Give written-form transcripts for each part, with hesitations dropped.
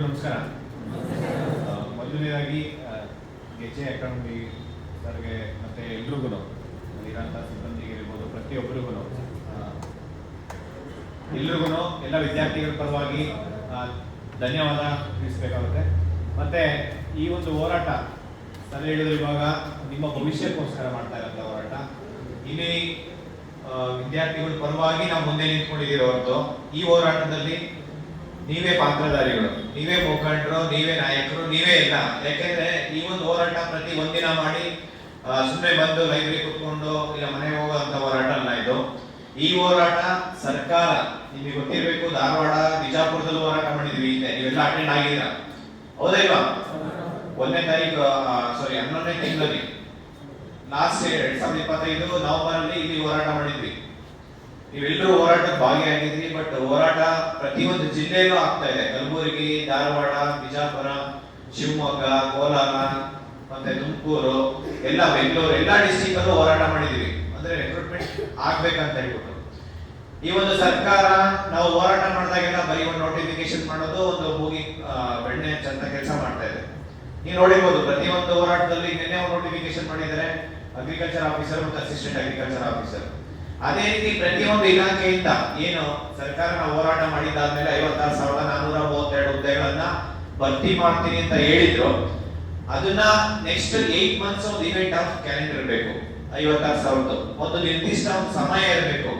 ನಮಸ್ಕಾರ. ಮೊದಲನೇದಾಗಿ ಗೆಜ್ಜೆ ಅಕಾಡೆಮಿ ಸರ್ಗೆ ಮತ್ತು ಎಲ್ರಿಗೂ ಇರೋಂಥ ಸಿಬ್ಬಂದಿಗೆ ಇರ್ಬೋದು, ಪ್ರತಿಯೊಬ್ಬರಿಗೂ ಎಲ್ರಿಗೂ ಎಲ್ಲ ವಿದ್ಯಾರ್ಥಿಗಳ ಪರವಾಗಿ ಧನ್ಯವಾದ ತಿಳಿಸ್ಬೇಕಾಗುತ್ತೆ. ಮತ್ತು ಈ ಒಂದು ಹೋರಾಟ ಸರ್ ಹೇಳಿದ್ರು, ಇವಾಗ ನಿಮ್ಮ ಭವಿಷ್ಯಕ್ಕೋಸ್ಕರ ಮಾಡ್ತಾ ಇರೋಂಥ ಹೋರಾಟ. ಇಲ್ಲಿ ವಿದ್ಯಾರ್ಥಿಗಳ ಪರವಾಗಿ ನಾವು ಮುಂದೆ ನಿಂತ್ಕೊಂಡಿದ್ದೀರೋ ಹೊರತು ಈ ಹೋರಾಟದಲ್ಲಿ ನೀವೇ ಪಾತ್ರಧಾರಿಗಳು, ನೀವೇ ಮುಖಂಡರು, ನೀವೇ ನಾಯಕರು, ನೀವೇ ಇಲ್ಲ. ಯಾಕೆಂದ್ರೆ ಈ ಒಂದು ಹೋರಾಟ ಪ್ರತಿ ಒಂದಿನ ಮಾಡಿ ಸುಮ್ಮನೆ ಬಂದು ಲೈಬ್ರರಿ ಕುತ್ಕೊಂಡು ಇಲ್ಲ ಮನೆಗೆ ಹೋಗುವಂತ ಹೋರಾಟ ಅಲ್ಲ ಇದು. ಈ ಹೋರಾಟ ಸರ್ಕಾರ, ನಿಮಗೆ ಗೊತ್ತಿರಬೇಕು, ಧಾರವಾಡ, ಬಿಜಾಪುರದಲ್ಲೂ ಹೋರಾಟ ಮಾಡಿದ್ವಿ. ನೀವೆಲ್ಲ ಅಟೆಂಡ್ ಆಗಿದ್ದೀರಾ, ಹೌದಾ ಇಲ್ವಾ? 1ನೇ ತಾರೀಕು 11ನೇ ತಿಂಗಳಲ್ಲಿ ಲಾಸ್ಟ್ 2025 ನವೆಂಬರ್ ಅಲ್ಲಿ ಇಲ್ಲಿ ಹೋರಾಟ ಮಾಡಿದ್ವಿ. ನೀವೆಲ್ಲರೂ ಹೋರಾಟಕ್ಕೆ ಭಾಗಿಯಾಗಿದ್ರಿ. ಬಟ್ ಹೋರಾಟ ಪ್ರತಿಯೊಂದು ಜಿಲ್ಲೆಯಲ್ಲೂ ಆಗ್ತಾ ಇದೆ. ಕಲಬುರಗಿ, ಧಾರವಾಡ, ಬಿಜಾಪುರ, ಶಿವಮೊಗ್ಗ, ಕೋಲಾರ, ಮತ್ತೆ ತುಮಕೂರು, ಎಲ್ಲ ಬೆಂಗಳೂರು, ಎಲ್ಲ ಡಿಸ್ಟ್ರಿಕ್ಟ್ ಅಲ್ಲೂ ಹೋರಾಟ ಮಾಡಿದೀವಿ. ಅಂದ್ರೆ ರೆಕ್ರೂಟ್ಮೆಂಟ್ ಆಗ್ಬೇಕಂತ ಹೇಳ್ಬಿಟ್ಟು ಈ ಒಂದು ಸರ್ಕಾರ ನಾವು ಹೋರಾಟ ಮಾಡಿದಾಗೆಲ್ಲ ಬರೀ ಒಂದು ನೋಟಿಫಿಕೇಶನ್ ಮಾಡೋದು, ಒಂದು ಮೂಗಿ ಬೆಣ್ಣೆ ಅಂತ ಕೆಲಸ ಮಾಡ್ತಾ ಇದೆ. ನೀವು ನೋಡಿರ್ಬೋದು, ಪ್ರತಿಯೊಂದು ಹೋರಾಟದಲ್ಲಿ ನಿನ್ನೆ ಒಂದು ನೋಟಿಫಿಕೇಶನ್ ಮಾಡಿದ್ದಾರೆ, ಅಗ್ರಿಕಲ್ಚರ್ ಆಫೀಸರ್ ಮತ್ತು ಅಸಿಸ್ಟೆಂಟ್ ಅಗ್ರಿಕಲ್ಚರ್ ಆಫೀಸರ್. ಅದೇ ರೀತಿ ಪ್ರತಿಯೊಂದು ಇಲಾಖೆಯಿಂದ ಏನು ಸರ್ಕಾರ ನಾವು ಹೋರಾಟ ಮಾಡಿದಾದ್ಮೇಲೆ 56,432 ಹುದ್ದೆಗಳನ್ನ ಭರ್ತಿ ಮಾಡ್ತೀನಿ ಅಂತ ಹೇಳಿದ್ರು. ಅದನ್ನ ನೆಕ್ಸ್ಟ್ 8 ಮಂತ್ಸ್ ಒಂದು ಇವೆಂಟ್ ಆಫ್ ಕ್ಯಾಲೆಂಡರ್ ಇರಬೇಕು. 56,000 ಒಂದು ನಿರ್ದಿಷ್ಟ ಒಂದು ಸಮಯ ಇರಬೇಕು.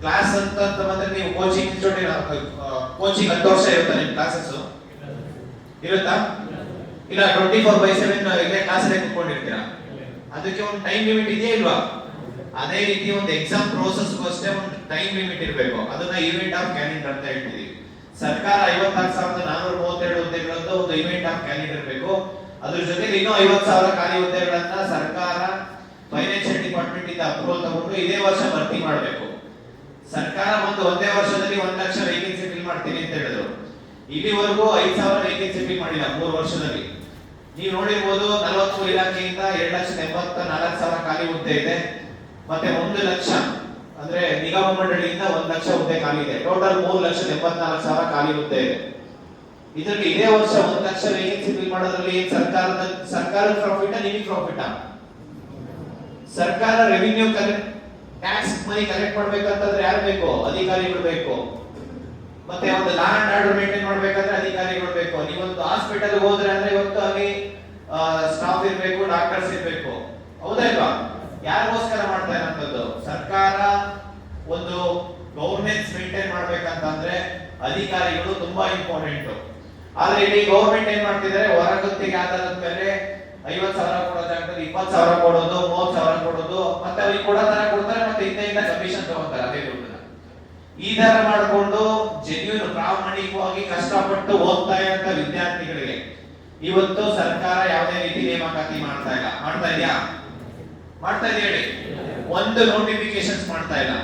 ಕ್ಲಾಸ್ ಅಂತ ಬಂದ್ರೆ ನೀವು ಕೋಚಿಂಗ್ ಇನ್ಸ್ಟಿಟ್ಯೂಟ್ ಕೋಚಿಂಗ್ 10 ವರ್ಷ ಇರುತ್ತೆ ನಿಮ್ಮ ಕ್ಲಾಸಸ್ ಇರುತ್ತಾ? ಇಲ್ಲ 24/7 ಇಲ್ಲೇ ಕ್ಲಾಸ್ ಅಲ್ಲಿ ಕೂತ್ಕೊಂಡಿರ್ತೀರಾ? ಅದಕ್ಕೆ ಒಂದು ಟೈಮ್ ಲಿಮಿಟ್ ಇದೆಯಾ ಇಲ್ವಾ? ಅದೇ ರೀತಿ ಒಂದು ಎಕ್ಸಾಮ್ ಪ್ರೋಸೆಸ್ಗೂ ಅಷ್ಟೇ ಒಂದು ಟೈಮ್ ಲಿಮಿಟ್ ಇರಬೇಕು. ಅದನ್ನ ಇವೆಂಟ್ ಆಫ್ ಕ್ಯಾಲೆಂಡರ್ ಅಂತ ಹೇಳ್ತೀವಿ. ಸರ್ಕಾರ 56,432 ಹುದ್ದೆಗಳದ್ದು ಒಂದು ಇವೆಂಟ್ ಆಫ್ ಕ್ಯಾಲೆಂಡರ್ ಇರಬೇಕು. ಅದ್ರ ಜೊತೆಗೆ ಇನ್ನೂ 50,000 ಖಾಲಿ ಹುದ್ದೆಗಳನ್ನ ಸರ್ಕಾರ ಫೈನಾನ್ಷಿಯಲ್ ಡಿಪಾರ್ಟ್ಮೆಂಟ್ ಇಂದ ಅಪ್ರೂವಲ್ ತಗೊಂಡು ಇದೇ ವರ್ಷ ಭರ್ತಿ ಮಾಡಬೇಕು. ಸರ್ಕಾರ ಒಂದೇ ವರ್ಷದಲ್ಲಿ 1 ಲಕ್ಷ ವೇಕೆನ್ಸಿ ಫಿಲ್ ಮಾಡ್ತೀನಿ ಅಂತ ಹೇಳಿದ್ರು. ಇಲ್ಲಿವರೆಗೂ 5,000 ವೇಕೆನ್ಸಿ ಫಿಲ್ ಮಾಡಿಲ್ಲ 3 ವರ್ಷದಲ್ಲಿ. ನೀವು ನೋಡಿರ್ಬೋದು, 43 ಇಲಾಖೆಯಿಂದ 2,84,000 ಖಾಲಿ ಹುದ್ದೆ ಇದೆ. ಮತ್ತೆ 1 ಲಕ್ಷ ಅಂದ್ರೆ ನಿಗಮ ಮಂಡಳಿಯಿಂದ 1 ಲಕ್ಷ ಹುದ್ದೆ ಖಾಲಿ ಇದೆ. ಟೋಟಲ್ 3,74,000 ಖಾಲಿ ಹುದ್ದೆ ಇದೆ. ಇದರಲ್ಲಿ ಇದೇ ವರ್ಷ 1 ಲಕ್ಷ ವೇಕೆನ್ಸಿ ಫಿಲ್ ಮಾಡೋದ್ರಲ್ಲಿ ಸರ್ಕಾರದ ಪ್ರಾಫಿಟ್, ನಿಮಗೆ ಪ್ರಾಫಿಟ್? ಸರ್ಕಾರ ರೆವಿನ್ಯೂ ಟ್ಯಾಕ್ಸ್ ಮನಿ ಕಲೆಕ್ಟ್ ಮಾಡ್ಬೇಕಂತಂದ್ರೆ ಯಾರು ಬೇಕು? ಅಧಿಕಾರಿಗಳು ಬೇಕು. ಮತ್ತೆ ಒಂದು ಲಾ ಅಂಡ್ ಆರ್ಡರ್ ಮೇಂಟೈನ್ ಮಾಡ್ಬೇಕಂದ್ರೆ ಅಧಿಕಾರಿಗಳು ಬೇಕು. ನೀವೊಂದು ಹಾಸ್ಪಿಟಲ್ ಹೋದ್ರೆ ಅಂದ್ರೆ ಇವತ್ತು ಅಲ್ಲಿ ಸ್ಟಾಫ್ ಇರಬೇಕು, ಡಾಕ್ಟರ್ಸ್ ಇರಬೇಕು, ಹೌದಾ ಇಲ್ವಾ? ಯಾರಿಗೋಸ್ಕರ ಮಾಡ್ತಾ ಇರೋಂಥದ್ದು? ಸರ್ಕಾರ ಒಂದು ಗವರ್ನೆನ್ಸ್ ಮೇಂಟೈನ್ ಮಾಡ್ಬೇಕಂತಂದ್ರೆ ಅಧಿಕಾರಿಗಳು ತುಂಬಾ ಇಂಪಾರ್ಟೆಂಟ್. ಆದ್ರೆ ಇಲ್ಲಿ ಗವರ್ಮೆಂಟ್ ಏನ್ ಮಾಡ್ತಿದ್ದಾರೆ, ಹೊರಗುತ್ತಿಗೆ ಆಧಾರದ ಮೇಲೆ 50,000 ಕೊಡೋ ಜಾಗದಲ್ಲಿ 20,000 ಕೊಡೋದು, 30,000 ಕೊಡೋದು, ಮತ್ತೆ ಅವ್ರಿಗೆ ಕೊಡೋ ತರ ಕೊಡ್ತಾರೆ, ಮತ್ತೆ ಹಿಂದೆಯಿಂದ ಕಮಿಷನ್ ತಗೋತಾರೆ ಅದೇ ದುಡ್ಡನ್ನ. ಈ ತರ ಮಾಡಿಕೊಂಡು ಜೆನ್ಯೂನ್ ಪ್ರಾಮಾಣಿಕವಾಗಿ ಕಷ್ಟಪಟ್ಟು ಓದ್ತಾ ಇರೋಂಥ ವಿದ್ಯಾರ್ಥಿಗಳಿಗೆ ಇವತ್ತು ಸರ್ಕಾರ ಯಾವುದೇ ರೀತಿ ನೇಮಕಾತಿ ಮಾಡ್ತಾ ಇಲ್ಲ. ಮಾಡ್ತಾ ಇದೆಯಾ? ಮಾಡ್ತಾ ಇದೆ ಹೇಳಿ. ಒಂದು ನೋಟಿಫಿಕೇಶನ್ಸ್ ಮಾಡ್ತಾ ಇಲ್ಲ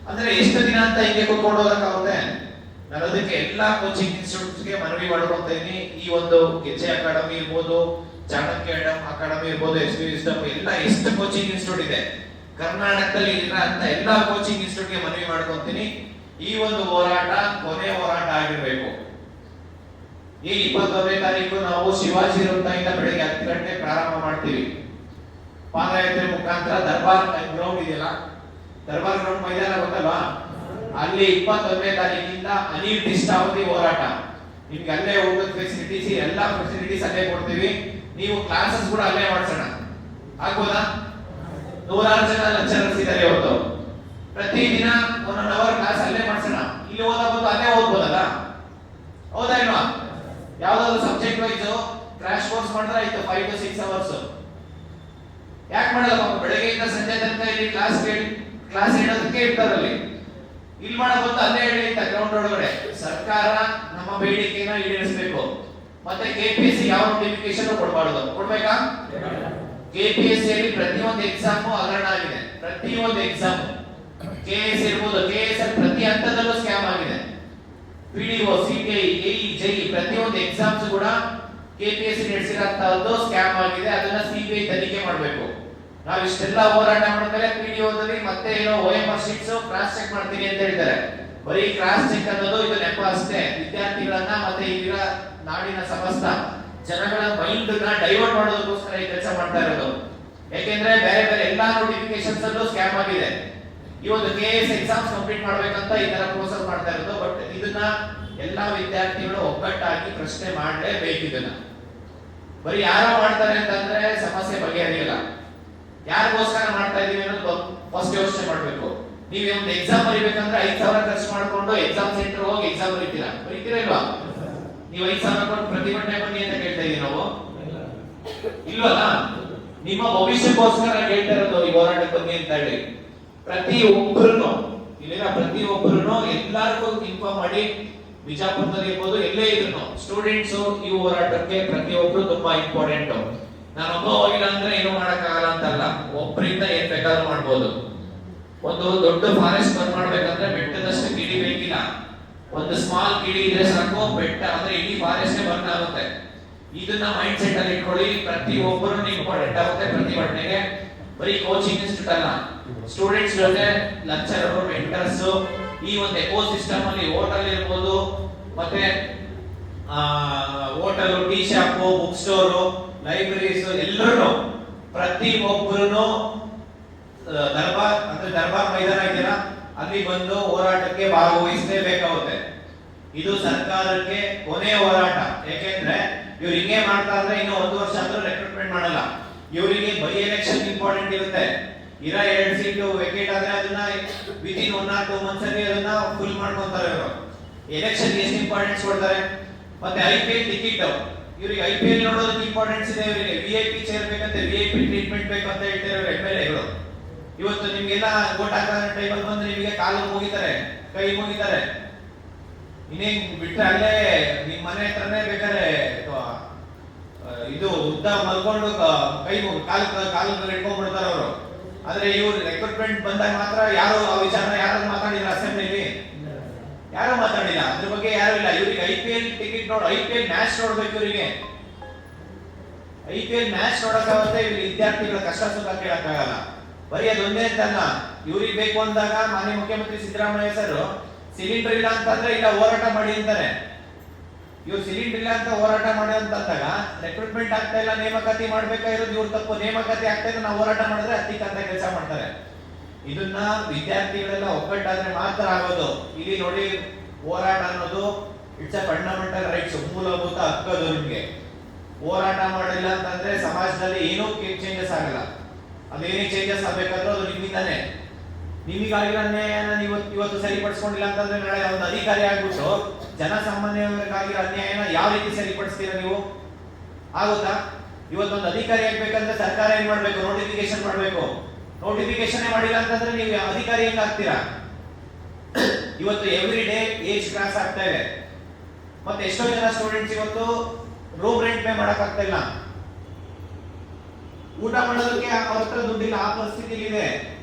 ಅಂದ್ರೆ ಎಷ್ಟು ದಿನ ಅಂತ ಹಿಂಗೆ ಕೂತ್ಕೊಂಡು ಹೋಗಕ್ಕಾಗುತ್ತೆ? ನಾನು ಅದಕ್ಕೆ ಎಲ್ಲಾ ಕೋಚಿಂಗ್ ಇನ್ಸ್ಟಿಟ್ಯೂಟ್ಸ್ಗೆ ಮನವಿ ಮಾಡ್ಕೊತಾ ಇದೀನಿ. ಈ ಒಂದು ಗೆಜ್ಜೆ ಅಕಾಡೆಮಿ ಇರ್ಬೋದು, ಚಾಣಕ್ಯ ಅಕಾಡೆಮಿ ಇರ್ಬೋದು, ಎಸ್ ಬಿ ವಿಸ್ಡಮ್, ಎಲ್ಲ ಎಷ್ಟು ಕೋಚಿಂಗ್ ಇನ್ಸ್ಟಿಟ್ಯೂಟ್ ಇದೆ ಕರ್ನಾಟಕದಲ್ಲಿ ಇರೋ ಅಂತ ಎಲ್ಲಾ ಕೋಚಿಂಗ್ ಇನ್ಸ್ಟಿಟ್ಯೂಟ್ಗೆ ಮನವಿ ಮಾಡ್ಕೊತೀನಿ. ಈ ಒಂದು ಹೋರಾಟ ಕೊನೆ ಹೋರಾಟ ಆಗಿರ್ಬೇಕು. ಈ 21ನೇ ತಾರೀಕು ನಾವು ಶಿವಾಜಿ ವೃತ್ತದಿಂದ ಬೆಳಿಗ್ಗೆ 10 ಗಂಟೆ ಪ್ರಾರಂಭ ಮಾಡ್ತೀವಿ. ಪಾದಯಾತ್ರೆ ಮುಖಾಂತರ ದರ್ಬಾರ್ ಗ್ರೌಂಡ್ ಇದೆಯಲ್ಲ, ದರ್ಬಾರ್ ಗ್ರೌಂಡ್ ಮೈದಾನ ಗೊತ್ತಲ್ವಾ? ಅಲ್ಲಿ 21ನೇ ತಾರೀಕಿಂದ ಅನಿರ್ದಿಷ್ಟಾವಧಿ ಹೋರಾಟ. ನಿಮ್ಗೆ ಅಲ್ಲೇ ಊಟದ ಫೆಸಿಲಿಟೀಸ್, ಎಲ್ಲಾ ಫೆಸಿಲಿಟೀಸ್ ಅಲ್ಲೇ ಕೊಡ್ತೀವಿ. ನೀವು ಕ್ಲಾಸಸ್ ಕೂಡ ಅಲ್ಲೇ ಮಾಡ್ಸೋಣ, ಆಗ್ಬೋದಾ? 100 ಜನ ಲೆಕ್ಚರರ್ಸ್ ಇದ್ದಾರೆ ಇವತ್ತು. ಪ್ರತಿದಿನ 1 ಅವರ್ ಕ್ಲಾಸ್ ಅಲ್ಲೇ ಮಾಡ್ಸೋಣ. ಇಲ್ಲಿ ಓದಬಹುದು, ಅಲ್ಲೇ ಓದ್ಬೋದಲ್ಲ, ಹೌದಾ ಇಲ್ವಾ? ಯಾವ್ದಾದ್ರು ಸಬ್ಜೆಕ್ಟ್ ವೈಸ್ ಕ್ರಾಶ್ ಕೋರ್ಸ್ ಮಾಡಿದ್ರೆ ಆಯ್ತು, 5 to 6 hours. ಯಾಕೆ ಮಾಡಲ್ಲ? ಬೆಳಗ್ಗೆಯಿಂದ ಸಂಜೆ ತನಕ ಇಲ್ಲಿ ಕ್ಲಾಸ್ ಹೇಳೋದಕ್ಕೆ ಇರ್ತಾರಲ್ಲಿ. ಇಲ್ಲಿ ಮಾಡಬಹುದು, ಅಲ್ಲೇ ಹೇಳಿ ಗ್ರೌಂಡ್ ಒಳಗಡೆ. ಸರ್ಕಾರ ನಮ್ಮ ಬೇಡಿಕೆನ ಈಡೇರಿಸಬೇಕು. ಮತ್ತೆ ಕೆಪಿಎಸ್ಸಿ ಯಾವ ನೋಟಿಫಿಕೇಶನ್ ಕೊಡಬಾರದು. ಕೊಡ್ಬೇಕಾ? ಕೆಪಿಎಸ್ಸಿ ಅಲ್ಲಿ ಪ್ರತಿಯೊಂದು ಎಕ್ಸಾಮ್ ಹಗರಣ ಆಗಿದೆ. ಪ್ರತಿಯೊಂದು ಎಕ್ಸಾಮ್, ಕೆಎಸ್ ಇರ್ಬೋದು, ಕೆಎಸ್ ಅಲ್ಲಿ ಪ್ರತಿ ಹಂತದಲ್ಲೂ ಸ್ಕ್ಯಾಮ್ ಆಗಿದೆ. ಪಿಡಿಒ, ಸಿಟಿಐ, ಎಇ, ಜೆಇ ಪ್ರತಿಯೊಂದು ಎಕ್ಸಾಮ್ಸ್ ಕೂಡ ಕೆಪಿಎಸ್ಸಿ ನಡೆಸಿರೋಂತದ್ದು ಸ್ಕ್ಯಾಮ್ ಆಗಿದೆ. ಅದನ್ನ ಸಿಬಿಐ ತನಿಖೆ ಮಾಡಬೇಕು. ನಾವು ಇಷ್ಟೆಲ್ಲ ಹೋರಾಟ ಮಾಡಿದ್ಮೇಲೆ ಪಿಡಿಒದಲ್ಲಿ ಮತ್ತೆ ಏನೋ OMR ಶೀಟ್ಸ್ ಕ್ರಾಸ್ ಚೆಕ್ ಮಾಡ್ತೀನಿ ಅಂತ ಹೇಳ್ತಾರೆ. ಬರೀ ಕ್ರಾಸ್ ಚೆಕ್ ಅನ್ನೋದು ಇದು ನೆಪ ಅಷ್ಟೇ. ವಿದ್ಯಾರ್ಥಿಗಳನ್ನ ಮತ್ತೆ ಇಲ್ಲಿರೋ ನಾಡಿನ ಸಮಸ್ತ ಜನಗಳ ಮೈಂಡ್ ನ ಡೈವರ್ಟ್ ಮಾಡೋದಕ್ಕೋಸ್ಕರ ಈ ಕೆಲಸ ಮಾಡ್ತಾ ಇರೋದು. ಯಾಕೆಂದ್ರೆ ಬೇರೆ ಬೇರೆ ಎಲ್ಲಾ ನೋಟಿಫಿಕೇಶನ್ಸ್ ಅಲ್ಲೂ ಸ್ಕ್ಯಾಮ್ ಆಗಿದೆ. ಈ ಒಂದು KS ಎಕ್ಸಾಮ್ಸ್ ಕಂಪ್ಲೀಟ್ ಮಾಡ್ಬೇಕಂತ ಈ ತರ ಪ್ರೋಸೆಸ್ ಮಾಡ್ತಾ ಇರೋದು. ಬಟ್ ಇದನ್ನ ಎಲ್ಲಾ ವಿದ್ಯಾರ್ಥಿಗಳು ಒಗ್ಗಟ್ಟಾಗಿ ಪ್ರಶ್ನೆ ಮಾಡಲೇಬೇಕು. ಇದನ್ನ ಬರೀ ಯಾರೋ ಮಾಡ್ತಾರೆ ಅಂತಂದ್ರೆ ಸಮಸ್ಯೆ ಬಗೆಹರಿಯಲ್ಲ. ಯಾರಿಗೋಸ್ಕರ ಮಾಡ್ತಾ ಇದೀವಿ ಅನ್ನೋದು ಫಸ್ಟ್ ಯೋಚನೆ ಮಾಡ್ಬೇಕು. ನೀವು ಒಂದು ಎಕ್ಸಾಮ್ ಬರೀಬೇಕಂದ್ರೆ 5,000 ಖರ್ಚು ಮಾಡ್ಕೊಂಡು ಎಕ್ಸಾಮ್ ಸೆಂಟರ್ ಹೋಗಿ ಎಕ್ಸಾಮ್ ಬರೀತೀರಾ ಇಲ್ವಾ? ನೀವು 5,000 ಕೊಟ್ಟು ಪ್ರತಿಭಟನೆ ಬನ್ನಿ ಅಂತ ಕೇಳ್ತಾ ಇದೀವಿ ನಾವು, ಇಲ್ವಲ್ಲ? ನಿಮ್ಮ ಭವಿಷ್ಯಕ್ಕೋಸ್ಕರ ಕೇಳ್ತಾ ಇರೋದು ಈ ಹೋರಾಟಕ್ಕೆ ಬನ್ನಿ ಅಂತ ಹೇಳಿ. ಪ್ರತಿಯೊಬ್ಬರು ಇಲ್ಲಿನ ಪ್ರತಿಯೊಬ್ಬರು ಎಲ್ಲರಿಗೂ ಇನ್ಫಾರ್ಮ್ ಮಾಡಿ, ಬಿಜಾಪುರದಲ್ಲಿ ಇರ್ಬೋದು ಎಲ್ಲೇ ಇದ್ರು ಸ್ಟೂಡೆಂಟ್ಸ್ ಈ ಹೋರಾಟಕ್ಕೆ ಪ್ರತಿಯೊಬ್ರು ತುಂಬಾ ಇಂಪಾರ್ಟೆಂಟ್. ನಾನೊಬ್ಬ ಹೋಗಿಲ್ಲ ಅಂದ್ರೆ ಏನು ಮಾಡಕ್ಕಾಗಲ್ಲ ಅಂತಲ್ಲ, ಒಬ್ಬರಿಂದ ಏನ್ ಬೇಕಾದ್ರೂ ಮಾಡ್ಬೋದು. ಒಂದು ದೊಡ್ಡ ಫಾರೆಸ್ಟ್ ಬಂದ್ ಮಾಡ್ಬೇಕಂದ್ರೆ ಬೆಟ್ಟದಷ್ಟು ಕಿಡಿ ಬೇಕಿಲ್ಲ, ಒಂದು ಸ್ಮಾಲ್ ಕಿಡಿ ಇದ್ರೆ ಸಾಕು, ಬೆಟ್ಟ ಅಂದ್ರೆ ಇಡೀ ಫಾರೆಸ್ಟ್ ಬರ್ನ್ ಆಗುತ್ತೆ. ಇದನ್ನ ಮೈಂಡ್ ಸೆಟ್ ಅಲ್ಲಿ ಇಟ್ಕೊಳ್ಳಿ. ಪ್ರತಿಯೊಬ್ಬರು ಇಂಪಾರ್ಟೆಂಟ್ ಆಗುತ್ತೆ ಪ್ರತಿಭಟನೆಗೆ. ಬರೀ ಕೋಚಿಂಗ್ ಇನ್ಸ್ಟಿಟ್ಯೂಟ್ ಅಲ್ಲ, ಸ್ಟೂಡೆಂಟ್ಸ್ ಜೊತೆ ಲೆಕ್ಚರರ್, ಮೆಂಟರ್ಸ್, ಈ ಒಂದು ಎಕೋ ಸಿಸ್ಟಮ್ ಅಲ್ಲಿ ಹೋಟೆಲ್ ಇರ್ಬೋದು, ಮತ್ತೆ hotel, tea shop, book store, libraries ಎಲ್ಲರೂ ಪ್ರತಿಯೊಬ್ಬರು ದರ್ಬಾರ್ ಮೈದಾನ ಇದೆಯಲ್ಲ ಅಲ್ಲಿ ಬಂದು ಹೋರಾಟಕ್ಕೆ ಭಾಗವಹಿಸಲೇಬೇಕಾಗುತ್ತೆ. ಇದು ಸರ್ಕಾರಕ್ಕೆ ಕೊನೆಯ ಹೋರಾಟ. ಯಾಕೆಂದ್ರೆ ಇವ್ರು ಹಿಂಗೆ ಮಾಡ್ತಾ ಇದ್ರೆ ಇನ್ನು 1 ವರ್ಷ ಆದ್ರೂ ರೆಕ್ರೂಟ್ಮೆಂಟ್ ಮಾಡಲ್ಲ. ಇವರಿಗೆ ಬೈ ಎಲೆಕ್ಷನ್ ಇಂಪಾರ್ಟೆಂಟ್ ಇರುತ್ತೆ. 2 ಸೀಟು ವೇಕೆಟ್ ಆದ್ರೆ ಅದನ್ನ ವಿದಿನ್ 1 or 2 months ಅಲ್ಲಿ ಅದನ್ನ ಫುಲ್ ಮಾಡ್ಕೊಂತಾರೆ ಇವರು. ಎಲೆಕ್ಷನ್ ಎಷ್ಟು ಇಂಪಾರ್ಟೆನ್ಸ್ ಕೊಡ್ತಾರೆ. ಮತ್ತೆ IPL ಟಿಕೆಟ್, ಇವರಿಗೆ IPL ನೋಡೋದಕ್ಕೆ ಇಂಪಾರ್ಟೆನ್ಸ್ ಇದೆ. ಇವರಿಗೆ VIP ಚೇರ್ ಬೇಕಂತೆ, VIP ಟ್ರೀಟ್ಮೆಂಟ್ ಬೇಕಂತ ಹೇಳ್ತಾರೆ MLAಗಳು. ಇವತ್ತು ನಿಮ್ಗೆಲ್ಲ ವೋಟ್ ಹಾಕೋ ಟೈಮಲ್ಲಿ ಬಂದು ನಿಮಗೆ ಕಾಲು ಮುಗಿತಾರೆ, ಕೈ ಮುಗಿತಾರೆ. ಇನ್ನೇನ್ ಬಿಟ್ರೆ ಅಲ್ಲೇ ನಿಮ್ ಮನೆ ಹತ್ರನೇ ಬೇಕಾದ್ರೆ ಇದು ಉದ್ದ ಮಲ್ಕೊಂಡು ಕೈ ಕಾಲು ಇಟ್ಕೊಂಡ್ಬಿಡ್ತಾರೆ ಅವರು. ಆದ್ರೆ ಇವ್ರು ರೆಕ್ರೂಟ್ಮೆಂಟ್ ಬಂದಾಗ ಮಾತ್ರ ಯಾರು ಆ ವಿಚಾರ ಯಾರು ಮಾತಾಡಿಲ್ಲ ಅಸೆಂಬ್ಲಿಲಿ? ಯಾರು ಮಾತಾಡಿಲ್ಲ, ಅದ್ರ ಬಗ್ಗೆ ಯಾರು ಇಲ್ಲ. ಇವ್ರಿಗೆ IPL ಟಿಕೆಟ್ IPL ಮ್ಯಾಚ್ ನೋಡ್ಬೇಕು. ಇವರಿಗೆ IPL ಮ್ಯಾಚ್ ನೋಡಕ್ಕಾಗುತ್ತೆ, ಇವ್ರಿಗೆ ವಿದ್ಯಾರ್ಥಿಗಳ ಕಷ್ಟ ಸುಖ ಕೇಳಕ್ಕಾಗಲ್ಲ. ಬರೀ ಅದೊಂದೇ ಅಂತಲ್ಲ, ಇವ್ರಿಗೆ ಬೇಕು ಅಂದಾಗ ಮಾನ್ಯ ಮುಖ್ಯಮಂತ್ರಿ ಸಿದ್ದರಾಮಯ್ಯ ಸರ್ ಸಿಲಿಂಡರ್ ಇಲ್ಲ ಅಂತಂದ್ರೆ ಇಲ್ಲ ಹೋರಾಟ ಮಾಡಿ ಅಂತಾರೆ. ಇವ್ರು ಸಿಲಿಂಡರ್ ಇಲ್ಲ ಅಂತ ಹೋರಾಟ ಮಾಡಿ ಅಂತಂದಾಗ ರೆಕ್ರೂಟ್ಮೆಂಟ್ ಆಗ್ತಾ ಇಲ್ಲ, ನೇಮಕಾತಿ ಮಾಡ್ಬೇಕಾಗಿರೋದು ಇವ್ರ ತಪ್ಪು. ನೇಮಕಾತಿ ಆಗ್ತಾ ಇಲ್ಲ, ನಾವು ಹೋರಾಟ ಮಾಡಿದ್ರೆ ಅತ್ತಿಕ್ಕಂತ ಕೆಲಸ ಮಾಡ್ತಾರೆ. ಇದನ್ನ ವಿದ್ಯಾರ್ಥಿಗಳೆಲ್ಲ ಒಗ್ಗಟ್ಟಾದ್ರೆ ಮಾತ್ರ ಆಗೋದು. ಇಲ್ಲಿ ನೋಡಿ, ಹೋರಾಟ ಅನ್ನೋದು ಇಟ್ಸ್ ಅ ಫಂಡಮೆಂಟಲ್ ರೈಟ್ಸ್, ಮೂಲಭೂತ ಹಕ್ಕದು. ನಿಮ್ಗೆ ಹೋರಾಟ ಮಾಡಿಲ್ಲ ಅಂತಂದ್ರೆ ಸಮಾಜದಲ್ಲಿ ಏನೂ ಚೇಂಜಸ್ ಆಗಲ್ಲ. ಅದೇನೇ ಚೇಂಜಸ್ ಆಗ್ಬೇಕಾದ್ರೂ ಅದು ನಿಮ್ಮಿಂದಾನೆ. ನಿಮಗಾಗಿರೋ ಅನ್ಯಾಯನ ಇವತ್ತು ಸರಿಪಡಿಸ್ಕೊಂಡಿಲ್ಲ ಅಂತಂದ್ರೆ ನಾಳೆ ಒಂದು ಅಧಿಕಾರಿ ಆಗ್ಬಿಟ್ಟು ಜನಸಾಮಾನ್ಯರಿಗಾಗಿರೋ ಅನ್ಯಾಯನ ಯಾವ ರೀತಿ ಸರಿಪಡಿಸ್ತೀರಾ ನೀವು? ಆಗುತ್ತಾ? ಇವತ್ತೊಂದು ಅಧಿಕಾರಿ ಆಗ್ಬೇಕಂದ್ರೆ ಸರ್ಕಾರ ಏನ್ ಮಾಡ್ಬೇಕು? ನೋಟಿಫಿಕೇಶನ್ ಮಾಡ್ಬೇಕು. ನೋಟಿಫಿಕೇಶನ್ ಮಾಡಿಲ್ಲ ಅಂತಂದ್ರೆ ನೀವು ಅಧಿಕಾರಿ ಹೆಂಗ್ ಆಗ್ತೀರಾ? ಇವತ್ತು ಎವ್ರಿ ಡೇ ಏಜ್ ಕ್ರಾಸ್ ಆಗ್ತಾ ಇದೆ. ಮತ್ತೆ ಎಷ್ಟೋ ಜನ ಸ್ಟೂಡೆಂಟ್ಸ್ ಇವತ್ತು ರೂಮ್ ರೆಂಟ್ ಪೇ ಮಾಡಕ್ ಆಗ್ತಾ ಇಲ್ಲ, ಊಟ ಮಾಡೋದಕ್ಕೆ ಅವ್ರ ಹತ್ರ ದುಡ್ಡಿಲ್ಲ. ಆ ಪರಿಸ್ಥಿತಿ ಇದೆ.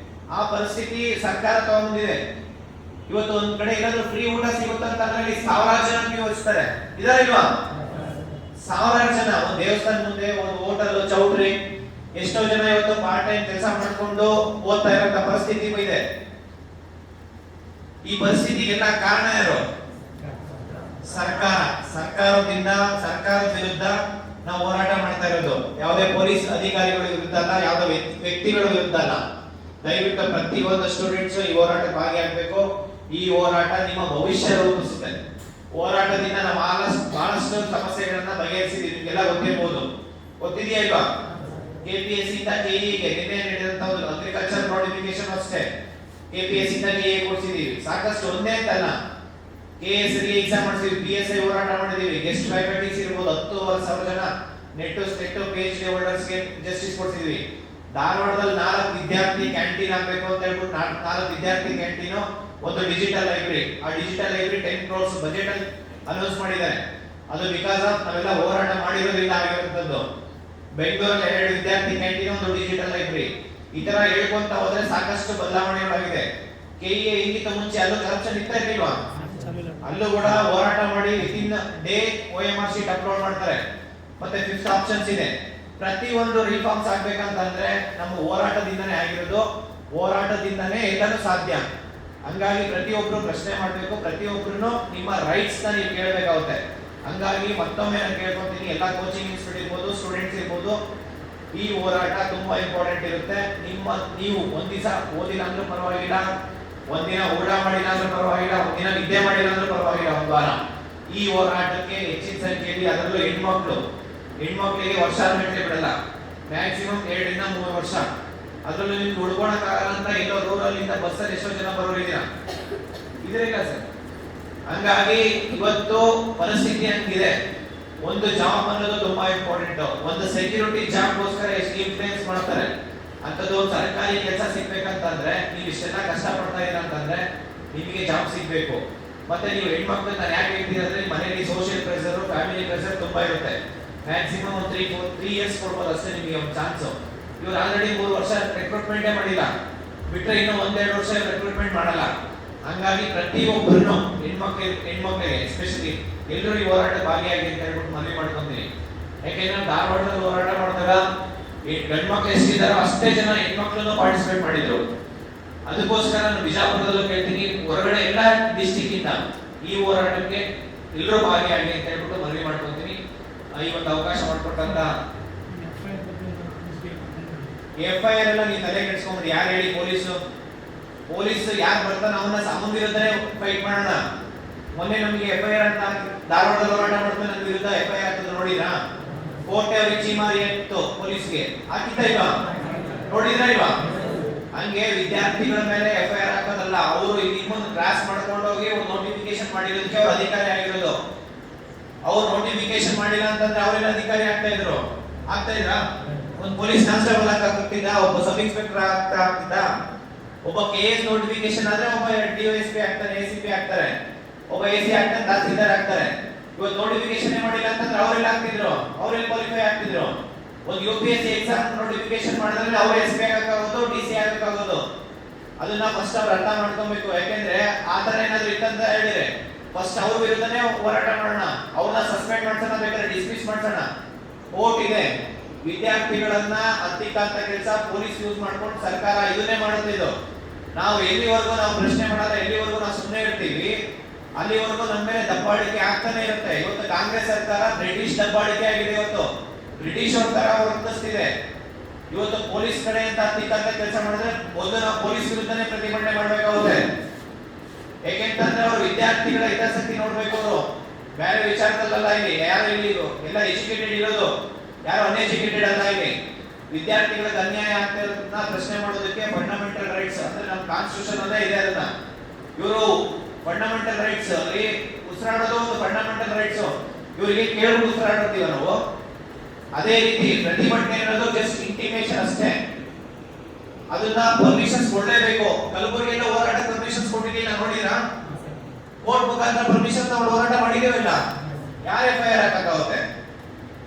ಆ ಪರಿಸ್ಥಿತಿ ಸರ್ಕಾರ ತಗೊಂಡಿದೆ. ಇವತ್ತು ಒಂದ್ ಕಡೆ ಏನಾದ್ರು ಫ್ರೀ ಊಟ ಸಿಗುತ್ತೆ ಅಂತಂದ್ರೆ ಅಲ್ಲಿ 1000 ಜನ ಯೋಚಿಸ್ತಾರೆ, ಇದಾರೆ ಇಲ್ವಾ? 1000 ಜನ ಒಂದು ದೇವಸ್ಥಾನ ಮುಂದೆ, ಒಂದು ಹೋಟೆಲ್, ಚೌಟ್ರಿ, ಎಷ್ಟೋ ಜನ ಇವತ್ತು ಪಾರ್ಟ್ ಟೈಮ್ ಕೆಲಸ ಮಾಡ್ಕೊಂಡು ಓದ್ತಾ ಇರೋ ಪರಿಸ್ಥಿತಿ ಇದೆ. ಈ ಪರಿಸ್ಥಿತಿಗೆಲ್ಲ ಕಾರಣ ಯಾರು? ಸರ್ಕಾರ. ಸರ್ಕಾರದ ವಿರುದ್ಧ ನಾವು ಹೋರಾಟ ಮಾಡ್ತಾ ಇರೋದು. ಯಾವುದೇ ಪೊಲೀಸ್ ಅಧಿಕಾರಿಗಳ ವಿರುದ್ಧ ಅಲ್ಲ, ಯಾವುದೇ ವ್ಯಕ್ತಿಗಳ ವಿರುದ್ಧ ಅಲ್ಲ. ದಯವಿಟ್ಟು ಪ್ರತಿಯೊಂದು ಸ್ಟೂಡೆಂಟ್ಸ್ ಈ ಹೋರಾಟಕ್ಕೆ ಭಾಗಿಯಾಗಬೇಕು. ಈ ಹೋರಾಟ ನಿಮ್ಮ ಭವಿಷ್ಯ ರೂಪಿಸುತ್ತೆ. ಹೋರಾಟದಿಂದ ನಾವು ಬಹಳಷ್ಟು ಸಮಸ್ಯೆಗಳನ್ನ ಬಗೆಹರಿಸಿದ್ವಿ. ನಿಮಗೆಲ್ಲ ಗೊತ್ತಿರಬಹುದು, ಗೊತ್ತಿದೆಯಾ ಇಲ್ವಾ? KPSC ಇಂದ KE-ಗೆ ನಿನ್ನೆ ನಡೆದಂತ ಒಂದು ಅಗ್ರಿಕಲ್ಚರ್ ನೋಟಿಫಿಕೇಶನ್ ಅಷ್ಟೇ KPSC ಇಂದ KE ಕೊಡಿಸಿದೀವಿ. ಸಾಕಷ್ಟು ಒಂದೇ ಅಂತಲ್ಲ, KSಗೆ ಎಕ್ಸಾಮ್ ಮಾಡಿಸಿದ್ವಿ, PSI ಹೋರಾಟ ಮಾಡಿದೀವಿ, ಗೆಸ್ಟ್ ಫ್ಯಾಕಲ್ಟೀಸ್ ಇರ್ಬೋದು 10,000 ಜನ ನೆಟ್ PhD ಹೋಲ್ಡರ್ಸ್ಗೆ ಜಸ್ಟಿಸ್ ಕೊಡಿಸಿದ್ವಿ. ಧಾರವಾಡದಲ್ಲಿ 4 ವಿದ್ಯಾರ್ಥಿ ಕ್ಯಾಂಟೀನ್ ಆಗಬೇಕು ಅಂತ ಹೇಳ್ಬಿಟ್ಟು 4 ವಿದ್ಯಾರ್ಥಿ ಕ್ಯಾಂಟೀನ್, ಒಂದು ಡಿಜಿಟಲ್ ಲೈಬ್ರರಿ. ಆ ಡಿಜಿಟಲ್ ಲೈಬ್ರರಿ 10 crores ಬಜೆಟ್ ಅಲ್ಲಿ ಅನೌನ್ಸ್ ಮಾಡಿದ್ದಾರೆ. ಅದು ಬಿಕಾಸ್ ಆಫ್ ನಾವೆಲ್ಲ ಹೋರಾಟ ಮಾಡಿರೋದ್ರಿಂದ ಆಗಿರುವಂತದ್ದು. ಬೆಂಗಳೂರಲ್ಲಿ 2 ವಿದ್ಯಾರ್ಥಿ ಕ್ಯಾಂಟೀನ್, ಒಂದು ಡಿಜಿಟಲ್ ಲೈಬ್ರರಿ. ಈ ತರ ಹೇಳ್ಕೊಂತ ಹೋದ್ರೆ ಸಾಕಷ್ಟು ಬದಲಾವಣೆಗಳಾಗಿದೆ. KE ಇಂಗಿತ ಮುಂಚೆ ಅಲ್ಲೂ ಕರಪ್ಷನ್ ಇತ್ತಾ ಇರ್ಲಿಲ್ವಾ? ಅಲ್ಲೂ ಕೂಡ ಹೋರಾಟ ಮಾಡಿ within day OMR sheet upload ಮಾಡ್ತಾರೆ. ಮತ್ತೆ 5th ಆಪ್ಷನ್ಸ್ ಇದೆ. ಪ್ರತಿಯೊಂದು ರಿಫಾರ್ಮ್ಸ್ ಆಗ್ಬೇಕಂತಂದ್ರೆ ನಮ್ಮ ಹೋರಾಟದಿಂದನೇ ಆಗಿರೋದು. ಹೋರಾಟದಿಂದನೇ ಎಲ್ಲನೂ ಸಾಧ್ಯ. ಹಂಗಾಗಿ ಪ್ರತಿಯೊಬ್ರು ಪ್ರಶ್ನೆ ಮಾಡಬೇಕು, ಪ್ರತಿಯೊಬ್ರು ನಿಮ್ಮ ರೈಟ್ಸ್ ನ ನೀವು ಕೇಳಬೇಕಾಗುತ್ತೆ. ಹಂಗಾಗಿ ಮತ್ತೊಮ್ಮೆ ನಾನು ಕೇಳ್ಕೊತೀನಿ, ಎಲ್ಲ ಕೋಚಿಂಗ್ ಇನ್ಸ್ಟಿಟ್ಯೂಟ್ ಇರ್ಬೋದು, ಸ್ಟೂಡೆಂಟ್ಸ್ ಇರ್ಬೋದು, ಈ ಹೋರಾಟ ತುಂಬಾ ಇಂಪಾರ್ಟೆಂಟ್ ಇರುತ್ತೆ. ನೀವು ಒಂದ್ ದಿವಸ ಓದಿಲ್ಲ ಅಂದ್ರೂ ಪರವಾಗಿಲ್ಲ, ಒಂದಿನ ಊಟ ಮಾಡಿಲ್ಲ ಅಂದ್ರೂ ಪರವಾಗಿಲ್ಲ, ಒಂದಿನ ನಿದ್ದೆ ಮಾಡಿಲ್ಲ ಅಂದ್ರೂ ಪರವಾಗಿಲ್ಲ, ಒಂದ್ ವಾರ ಈ ಹೋರಾಟಕ್ಕೆ ಹೆಚ್ಚಿನ ಸಂಖ್ಯೆಯಲ್ಲಿ, ಅದರಲ್ಲೂ ಹೆಣ್ಮಕ್ಳಿಗೆ ವರ್ಷ ಗಟ್ಟಲೆ ಬಿಡಲ್ಲ, ಮ್ಯಾಕ್ಸಿಮಮ್ 2 ರಿಂದ 3 ವರ್ಷ. ಅದರಲ್ಲೂ ನಿಮ್ಗೆ ಉಳ್ಕೊಳಕ್ಕಾಗಲ್ಲ ಅಂತ ಎಲ್ಲೋ ರೂರಲ್ಲಿಂದ ಬಸ್ಸಲ್ಲಿ ಎಷ್ಟೋ ಜನ ಬರೋರಿದ್ದೀರಾ, ಇದ್ರಿಲ್ಲ ಸರ್. ಹಂಗಾಗಿ ಇವತ್ತು ಪರಿಸ್ಥಿತಿ ಹಂಗಿದೆ. ಒಂದು ಜಾಬ್ ಅನ್ನೋದು ತುಂಬಾ ಇಂಪಾರ್ಟೆಂಟ್. ಒಂದು ಸೆಕ್ಯೂರಿಟಿ ಜಾಬ್ಗೋಸ್ಕರ ಎಷ್ಟು ಇನ್ಫ್ಲೂಯೆನ್ಸ್ ಮಾಡ್ತಾರೆ. ಅಂತದ್ದು ಒಂದು ಸರ್ಕಾರಿ ಕೆಲಸ ಸಿಗ್ಬೇಕಂತಂದ್ರೆ ನೀವು ಇಷ್ಟೆಲ್ಲ ಕಷ್ಟ ಪಡ್ತಾ ಇದ್ದೀರಾ ಅಂತಂದ್ರೆ ನಿಮಗೆ ಜಾಬ್ ಸಿಗ್ಬೇಕು. ಮತ್ತೆ ನೀವು ಹೆಣ್ಮಕ್ಳು ನಾನು ಯಾಕೆ ಹೇಳ್ತೀನಿ ಅಂದ್ರೆ ಮನೆಯಲ್ಲಿ ಸೋಷಿಯಲ್ ಪ್ರೆಷರ್, ಫ್ಯಾಮಿಲಿ ಪ್ರೆಷರ್ ತುಂಬಾ ಇರುತ್ತೆ. ಮ್ಯಾಕ್ಸಿಮಮ್ ಒಂದು 3 ಇಯರ್ಸ್ ಕೊಡ್ಬೋದು ಅಷ್ಟೇ ನಿಮಗೆ ಒಂದು ಚಾನ್ಸ್. ಇವ್ರು ಆಲ್ರೆಡಿ 3 ವರ್ಷ ರಿಕ್ರೂಟ್ಮೆಂಟೇ ಮಾಡಿಲ್ಲ, ಬಿಟ್ರೆ ಇನ್ನೂ 1-2 ವರ್ಷ ರಿಕ್ರೂಟ್ಮೆಂಟ್ ಮಾಡಲ್ಲ. ಹಂಗಾಗಿ ಪ್ರತಿಯೊಬ್ಬರು ಹೆಣ್ಮಕ್ಳಿಗೆ ಎಸ್ಪೆಷಲಿ ಎಲ್ಲರೂ ಈ ಹೋರಾಟ ಭಾಗಿಯಾಗಿ ಅಂತ ಹೇಳ್ಬಿಟ್ಟು ಮನವಿ ಮಾಡ್ಕೊಂತೀನಿ. ಯಾಕೆಂದ್ರೆ ಧಾರವಾಡದಲ್ಲಿ ಹೋರಾಟ ಮಾಡಿದಾಗ ಗಂಡು ಮಕ್ಳು ಎಷ್ಟಿದ್ದಾರೋ ಅಷ್ಟೇ ಜನ ಹೆಣ್ಮಕ್ಳನ್ನು ಪಾರ್ಟಿಸಿಪೇಟ್ ಮಾಡಿದ್ರು. ಅದಕ್ಕೋಸ್ಕರ ನಾನು ಬಿಜಾಪುರದಲ್ಲೂ ಕೇಳ್ತೀನಿ, ಹೊರಗಡೆ ಎಲ್ಲ ಡಿಸ್ಟಿಕ್ ಇಂದ ಈ ಹೋರಾಟಕ್ಕೆ ಎಲ್ಲರೂ ಭಾಗಿಯಾಗಿ ಅಂತ ಹೇಳ್ಬಿಟ್ಟು ಮನವಿ ಮಾಡ್ಕೊಂತೀನಿ. ಈ ಒಂದು ಅವಕಾಶ ಮಾಡಿಕೊಟ್ಟಂತ FIR ಎಲ್ಲ ನೀವು ತಲೆ ಕೆಡಿಸ್ಕೊಂಡ್ರೆ ಯಾರು ಹೇಳಿ, ಪೊಲೀಸ್ ಯಾರು ಬರ್ತಾನೆ ಅವನ್ನ ಸಾಮಾನ್ಯ ವಿರುದ್ಧನೇ ಫೈಟ್ ಮಾಡೋಣ. ಮೊನ್ನೆ ನಮಗೆ FIR ಅಂತ ಧಾರವಾಡದಲ್ಲಿ ಹೋರಾಟ ಮಾಡ್ತಾರೆ, ನನ್ನ ವಿರುದ್ಧ FIR ಆಗ್ತದೆ ನೋಡಿದ್ರಾ? ಕೋಟೆ ಅವರಿಗೆ ಚೀಮಾರಿ ಇತ್ತು ಪೊಲೀಸ್ಗೆ ಹಾಕಿದ್ದ ಇಲ್ವಾ? ನೋಡಿದ್ರಾ ಇಲ್ವಾ? ಹಂಗೆ ವಿದ್ಯಾರ್ಥಿಗಳ ಮೇಲೆ FIR ಹಾಕೋದಲ್ಲ, ಅವರು ನಿಮ್ಮನ್ನು ಕ್ರಾಸ್ ಮಾಡ್ಕೊಂಡು ಹೋಗಿ ಒಂದು ನೋಟಿಫಿಕೇಶನ್ ಮಾಡಿರೋದಕ್ಕೆ ಅವ್ರು ಅಧಿಕಾರಿ ಆಗಿರೋದು. ಅವ್ರು ನೋಟಿಫಿಕೇಶನ್ ಮಾಡಿಲ್ಲ ಅಂತಂದ್ರೆ ಅವರೆಲ್ಲ ಅಧಿಕಾರಿ ಆಗ್ತಾ ಇದ್ರಾ? ಒಂದು ಪೊಲೀಸ್ ಕಾನ್ಸ್ಟೇಬಲ್ ಆಗ್ತಿದ್ದ, ಒಬ್ಬ ಸಬ್ ಇನ್ಸ್ಪೆಕ್ಟರ್ ಆಗ್ತಿದ್ದ, ಒಬ್ಬ KS ನೋಟಿಫಿಕೇಶನ್ ಆದ್ರೆ ಒಬ್ಬ DOSP ಆಗ್ತಾರೆ, ACP ಆಗ್ತಾರೆ, ಒಬ್ಬ AC ಆಗ್ತಾರೆ, ತಹಸೀಲ್ದಾರ್ ಆಗ್ತಾರೆ. ಇವತ್ತು ನೋಟಿಫಿಕೇಶನ್ ಮಾಡಿಲ್ಲ ಅಂತಂದ್ರೆ ಅವರೆಲ್ಲ ಆಗ್ತಿದ್ರು, ಅವರೆಲ್ಲ ಕ್ವಾಲಿಫೈ ಆಗ್ತಿದ್ರು. ಒಂದು UPSC ಎಕ್ಸಾಮ್ ನೋಟಿಫಿಕೇಶನ್ ಮಾಡಿದ್ರೆ ಅವ್ರು SP ಆಗಕ್ಕಾಗೋದು, DC ಆಗಕ್ಕಾಗೋದು. ಅದನ್ನ ಫಸ್ಟ್ ಅವ್ರು ಅರ್ಥ ಮಾಡ್ಕೊಬೇಕು. ಯಾಕೆಂದ್ರೆ ಆ ತರ ಏನಾದ್ರು ಇತ್ತಂತ ಹೇಳಿದ್ರೆ ಫಸ್ಟ್ ಅವ್ರ ವಿರುದ್ಧನೇ ಹೋರಾಟ ಮಾಡೋಣ, ಅವ್ರನ್ನ ಸಸ್ಪೆಂಡ್ ಮಾಡ್ಸೋಣ, ಬೇಕಾದ್ರೆ ಡಿಸ್ಮಿಸ್ ಮಾಡ್ಸೋಣ. ಕೋರ್ಟ್ ಇದೆ. ವಿದ್ಯಾರ್ಥಿಗಳನ್ನ ಹತ್ತಿಕ್ಕಂತ ಕೆಲಸ ಪೊಲೀಸ್ ಯೂಸ್ ಮಾಡ್ಕೊಂಡು ಸರ್ಕಾರ ಇದನ್ನೇ ಮಾಡುತ್ತಿದ್ದು. ನಾವು ಎಲ್ಲಿವರೆಗೂ ನಾವು ಪ್ರಶ್ನೆ ಮಾಡಲ್ಲ, ಎಲ್ಲಿವರೆಗೂ ನಾವು ಸುಮ್ಮನೆ ಇರ್ತೀವಿ, ಅಲ್ಲಿವರೆಗೂ ನಮ್ಮ ಮೇಲೆ ದಬ್ಬಾಳಿಕೆ ಆಗ್ತಾನೆ ಇರುತ್ತೆ. ಇವತ್ತು ಕಾಂಗ್ರೆಸ್ ಸರ್ಕಾರ ಬ್ರಿಟಿಷ್ ದಬ್ಬಾಳಿಕೆ ಆಗಿದೆ. ಇವತ್ತು ಬ್ರಿಟಿಷ್ ಅವ್ರ ತರ ವರ್ತಿಸ್ತಿದೆ. ಇವತ್ತು ಪೊಲೀಸ್ ಕಡೆ ಅಂತ ಹತ್ತಿಕ್ಕಂತ ಕೆಲಸ ಮಾಡಿದ್ರೆ ಮೊದಲು ನಾವು ಪೊಲೀಸ್ ವಿರುದ್ಧನೇ ಪ್ರತಿಭಟನೆ ಮಾಡ್ಬೇಕಾಗುತ್ತೆ. ಯಾಕೆಂತಂದ್ರೆ ಅವರು ವಿದ್ಯಾರ್ಥಿಗಳ ಹಿತಾಸಕ್ತಿ ನೋಡ್ಬೇಕು. ಅವರು ಬೇರೆ ವಿಚಾರದಲ್ಲ. ಇಲ್ಲಿ ಯಾರು ಇಲ್ಲಿ ಎಲ್ಲ ಎಜುಕೇಟೆಡ್ ಇರೋದು, ಯಾರು ಅನ್ಎಜುಕೇಟೆಡ್ ಅಲ್ಲ. ಇಲ್ಲಿ ವಿದ್ಯಾರ್ಥಿಗಳಿಗೆ ಅನ್ಯಾಯ ಆಗ್ತಿರೋದನ್ನ ಪ್ರಶ್ನೆ ಮಾಡೋದಕ್ಕೆ ಫಂಡಮೆಂಟಲ್ ರೈಟ್ಸ್ ಅಂದ್ರೆ ನಮ್ಮ ಕಾನ್ಸ್ಟಿಟ್ಯೂಷನ್ ಅಲ್ಲೇ ಇದೆ. ಅದನ್ನ ಇವರು ಫಂಡಮೆಂಟಲ್ ರೈಟ್ಸ್ ಅಲ್ಲಿ ಉಸಿರಾಡೋದು ಒಂದು ಫಂಡಮೆಂಟಲ್ ರೈಟ್ಸ್. ಇವರಿಗೆ ಕೇಳಿ ಉಸಿರಾಡ್ತೀವಿ ನಾವು. ಅದೇ ರೀತಿ ಪ್ರತಿಭಟನೆ ಅನ್ನೋದು ಜಸ್ಟ್ ಇಂಟಿಮೇಷನ್ ಅಷ್ಟೇ. ಅದನ್ನ ಪರ್ಮಿಷನ್ಸ್ ಕೊಡಲೇಬೇಕು. ಕಲಬುರಗಿಯಲ್ಲಿ ಹೋರಾಟ ಪರ್ಮಿಷನ್ಸ್ ಕೊಟ್ಟಿಲ್ಲ, ನೋಡಿದ್ರಾ? ಕೋರ್ಟ್ ಮುಖಾಂತರ ಪರ್ಮಿಷನ್ ತಗೊಂಡು ಹೋರಾಟ ಮಾಡಿದೇವಿಲ್ಲ. ಯಾರು FIR ಹಾಕಕ್ಕಾಗುತ್ತೆ?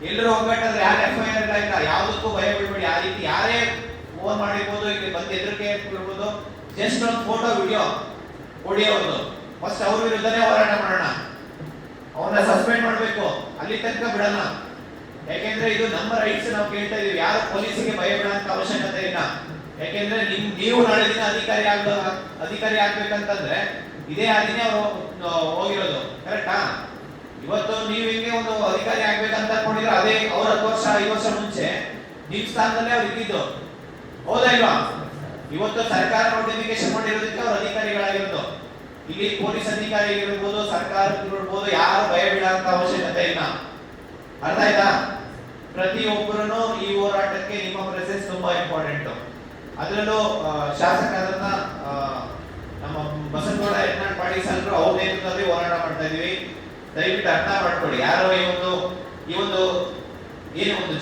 ಎಲ್ಲರೂ ಒಗ್ಗಟ್ಟಾದ್ರೆ ಯಾರು FIR ಇಲ್ಲ. ಯಾವುದಕ್ಕೂ ಭಯ ಬಿಡಬೇಡಿ. ಆ ರೀತಿ ಯಾರೇ ಫೋನ್ ಮಾಡಿರ್ಬೋದು, ಇಲ್ಲಿ ಬಂದು ಎದುರಿಕೆ ಇರ್ಬೋದು. ಜಸ್ಟ್ ಒಂದು ಫೋಟೋ ವಿಡಿಯೋ ಕೊಡಿ ಅವ್ರದ್ದು. ಫಸ್ಟ್ ಅವ್ರ ವಿರುದ್ಧನೇ ಹೋರಾಟ ಮಾಡೋಣ, ಅವನ್ನ ಸಸ್ಪೆಂಡ್ ಮಾಡಬೇಕು. ಅಲ್ಲಿ ತನಕ ಬಿಡಲ್ಲ. ಯಾಕೆಂದ್ರೆ ಇದು ನಮ್ಮ ರೈಟ್ಸ್, ನಾವು ಕೇಳ್ತಾ ಇದೀವಿ. ಯಾರು ಪೊಲೀಸಿಗೆ ಭಯ ಬೀಳಂತ ಅವಶ್ಯಕತೆ ಇಲ್ಲ. ಯಾಕೆಂದ್ರೆ ನೀವು ನಾಳೆ ದಿನ ಅಧಿಕಾರಿ ಆಗ್ಬೇಕಂತಂದ್ರೆ ಇದೇ ಹಾದಿನೇ ಅವರು ಹೋಗಿರೋದು. ಕರೆಕ್ಟಾ? ಇವತ್ತು ನೀವು ಹಿಂಗೆ ಒಂದು ಅಧಿಕಾರಿ ಆಗ್ಬೇಕಂತ ಅನ್ಕೊಂಡಿದ್ರೆ ಅದೇ ಅವ್ರ 10 ವರ್ಷ 5 ವರ್ಷ ಮುಂಚೆ ನಿಮ್ ಸ್ಥಾನದಲ್ಲೇ ಅವ್ರು ಇದ್ದಿದ್ದು. ಹೌದಾ ಇಲ್ವಾ? ಇವತ್ತು ಸರ್ಕಾರ ನೋಟಿಫಿಕೇಶನ್ ಮಾಡಿರೋದಕ್ಕೆ ಅವ್ರು ಅಧಿಕಾರಿಗಳಾಗಿರೋದು. ಇಲ್ಲಿ ಪೊಲೀಸ್ ಅಧಿಕಾರಿಗಳಿರ್ಬೋದು, ಸರ್ಕಾರಗಳಿರ್ಬೋದು, ಯಾರು ಭಯ ಬೀಳಂತ ಅವಶ್ಯಕತೆ ಇಲ್ಲ. ಅರ್ಥ ಆಯ್ತಾ? ಪ್ರತಿಯೊಬ್ಬರೂ ಈ ಹೋರಾಟಕ್ಕೆ ನಿಮ್ಮ ಪ್ರೆಸೆನ್ಸ್ ತುಂಬಾ ಇಂಪಾರ್ಟೆಂಟ್. ಅದರಲ್ಲೂ ಶಾಸಕರಾದಂತ ನಮ್ಮ ಬಸನಗೌಡ ಯತ್ನಾಳ್ ಪಾಟೀಲ್ ಸಾಹೇಬರು ಅವ್ರ ನೇತೃತ್ವದಲ್ಲಿ ಹೋರಾಟ ಮಾಡ್ತಾ ಇದೀವಿ. ದಯವಿಟ್ಟು ಅರ್ಥ ಮಾಡ್ಕೊಳ್ಳಿ. ಯಾರೋ ಈ ಒಂದು ಏನು ಒಂದು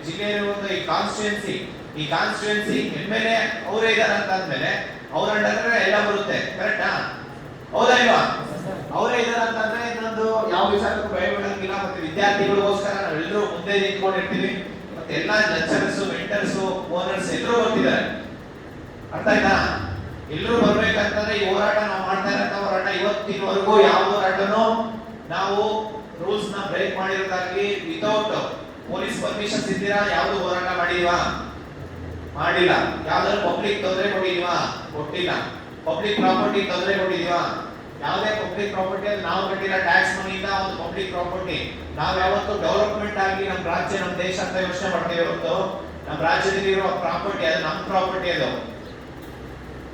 ಜಿಲ್ಲೆ ಒಂದು ಈ ಕಾನ್ಸ್ಟಿಟ್ಯೂನ್ಸಿ MLA ಅವರೇ ಇದಾರೆ ಅಂತ ಅಂದ್ಮೇಲೆ ಅವ್ರ ಅಂಡರ್ ಎಲ್ಲ ಬರುತ್ತೆ. ಕರೆಕ್ಟಾ? ಹೌದಾ ಇಲ್ವಾ? ಅವರೇ ಇದಾರೆ ಅಂತಂದ್ರೆ ಇನ್ನೊಂದು ಯಾವ ವಿಚಾರಕ್ಕೂ ಭಯ ಬೀಳಂಗಿಲ್ಲ. ಮತ್ತೆ ವಿದ್ಯಾರ್ಥಿಗಳಿಗೋಸ್ಕರ ನಾವೆಲ್ಲರೂ ಮುಂದೆ ನಿಂತ್ಕೊಂಡಿರ್ತೀವಿ. ಮತ್ತೆ ಎಲ್ಲಾ ಲೆಕ್ಚರರ್ಸ್, ಮೆಂಟರ್ಸ್, ಓನರ್ಸ್ ಎಲ್ಲರೂ ಬರ್ತಿದ್ದಾರೆ. ಅರ್ಥ ಆಯ್ತಾ? ಎಲ್ಲರೂ ಬರ್ಬೇಕಂತಂದ್ರೆ ಈ ಹೋರಾಟ ನಾವು ಮಾಡ್ತಾ ಇರೋಂಥ ಹೋರಾಟ ಇವತ್ತಿನವರೆಗೂ ಯಾವ ಹೋರಾಟನೂ ನಾವು ರೂಲ್ಸ್ ನ ಬ್ರೇಕ್ ಮಾಡಿರೋದಾಗ್ಲಿ, ವಿತೌಟ್ ಪೊಲೀಸ್ ಪರ್ಮಿಷನ್ಸ್ ಇದ್ದೀರಾ ಯಾವ್ದು ಹೋರಾಟ ಮಾಡಿದೀವಾ? ಮಾಡಿಲ್ಲ. ಯಾವ್ದಾದ್ರು ಪಬ್ಲಿಕ್ ತೊಂದರೆ ಕೊಟ್ಟಿದೀವಾ? ಕೊಟ್ಟಿಲ್ಲ. ಪಬ್ಲಿಕ್ ಪ್ರಾಪರ್ಟಿ ತೊಂದರೆ ಕೊಟ್ಟಿದೀವಾ? ಯಾವುದೇ ಪಬ್ಲಿಕ್ ಪ್ರಾಪರ್ಟಿ ಅದು ನಾವು ಕಟ್ಟಿರೋ ಟ್ಯಾಕ್ಸ್ ಮನಿಯಿಂದ ಒಂದು ಪಬ್ಲಿಕ್ ಪ್ರಾಪರ್ಟಿ. ನಾವು ಯಾವತ್ತು ಡೆವಲಪ್ಮೆಂಟ್ ಆಗಿ ನಮ್ಮ ರಾಜ್ಯ ನಮ್ಮ ದೇಶ ಅಂತ ಯೋಚನೆ ಮಾಡ್ತೀವಿ ಹೊರತು ನಮ್ಮ ರಾಜ್ಯದಲ್ಲಿ ಇರೋ ಪ್ರಾಪರ್ಟಿ ಅದು ನಮ್ಮ ಪ್ರಾಪರ್ಟಿ ಅದು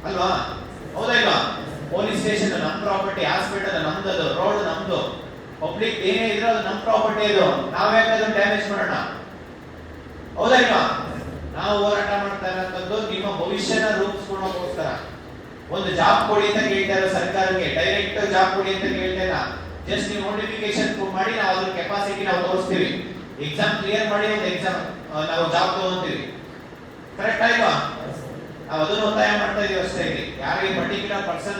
ಅಲ್ವಾ? ಹೌದಾ ಇಲ್ವಾ? ಪೊಲೀಸ್ ಸ್ಟೇಷನ್ ನಮ್ಮ ಪ್ರಾಪರ್ಟಿ, ಹಾಸ್ಪಿಟಲ್ ನಮ್ದು, ರೋಡ್ ನಮ್ದು, ಪಬ್ಲಿಕ್ ಏನೇ ಇದ್ರೂ ಅದು ನಮ್ಮ ಪ್ರಾಪರ್ಟಿ ಅದು. ನಾವ್ಯಾಕೆ ಅದನ್ನ ಡ್ಯಾಮೇಜ್ ಮಾಡೋಣ? ಹೌದಾ ಇಲ್ವಾ? ನಾವು ಹೋರಾಟ ಮಾಡ್ತಾ ಇರೋಂಥದ್ದು ನಿಮ್ಮ ಭವಿಷ್ಯನ ರೂಪಿಸ್ಕೊಳ್ಳೋಕೋಸ್ಕರ. ಒಂದು ಜಾಬ್ ಕೊಡಿ ಅಂತ ಕೇಳ್ತಾ ಇರೋ ಸರ್ಕಾರಕ್ಕೆ, ಡೈರೆಕ್ಟ್ ಜಾಬ್ ಕೊಡಿ ಅಂತ ಕೇಳ್ತಾ ಇಲ್ಲ. ಜಸ್ಟ್ ನೀವು ನೋಟಿಫಿಕೇಶನ್ ಮಾಡಿ ನಾವು ಅದ್ರ ಕೆಪಾಸಿಟಿ ನಾವು ತೋರಿಸ್ತೀವಿ. ಎಕ್ಸಾಮ್ ಕ್ಲಿಯರ್ ಮಾಡಿ ಒಂದು ಎಕ್ಸಾಮ್ ನಾವು ಜಾಬ್ ತಗೊಂತೀವಿ. ಕರೆಕ್ಟ್ ಆಯ್ತಾ? ನಾವು ಅದನ್ನು ಒತ್ತಾಯ ಮಾಡ್ತಾ ಇದೀವಿ ಅಷ್ಟೇ. ಇಲ್ಲಿ ಯಾರಿಗೆ ಪರ್ಟಿಕ್ಯುಲರ್ ಪರ್ಸನ್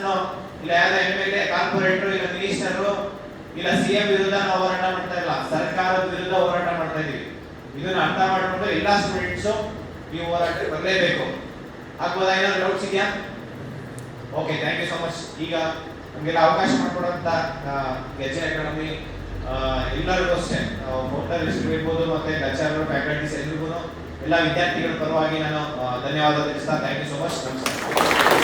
ಇಲ್ಲ ಯಾವ್ದೋ MLA, ಕಾರ್ಪೊರೇಟರ್, ಇಲ್ಲ ಮಿನಿಸ್ಟರ್, ಇಲ್ಲ CM ವಿರುದ್ಧ ನಾವು ಹೋರಾಟ ಮಾಡ್ತಾ ಇಲ್ಲ, ಸರ್ಕಾರದ ವಿರುದ್ಧ ಹೋರಾಟ ಮಾಡ್ತಾ ಇದೀವಿ. ಇದನ್ನ ಅರ್ಥ ಮಾಡಿಕೊಂಡು ಎಲ್ಲಾ ಸ್ಟೂಡೆಂಟ್ಸ್ ಈ ಹೋರಾಟಕ್ಕೆ ಬರಲೇಬೇಕು. ಆಗ್ಬೋದಾ? ಏನಾದ್ರು ಡೌಟ್ಸ್ ಇದೆಯಾ? Okay, thank you so much. ಈಗ ನಮಗೆಲ್ಲ ಅವಕಾಶ ಮಾಡಿಕೊಡುವಂತ ಎಜೆ ಅಕಾಡೆಮಿ ಎಲ್ಲರಿಗೂ ಅಷ್ಟೇ, ಫೌಂಡರ್ ಇರ್ಬೋದು, ಮತ್ತೆ ಲೆಕ್ಚರರ್, ಫ್ಯಾಕಲ್ಟೀಸ್ ಎಲ್ರಿಗೂ, ಎಲ್ಲ ವಿದ್ಯಾರ್ಥಿಗಳ ಪರವಾಗಿ ನಾನು ಧನ್ಯವಾದ ತಿಳಿಸ್ತಾ ಥ್ಯಾಂಕ್ ಯು ಸೊ ಮಚ್. ನಮಸ್ಕಾರ.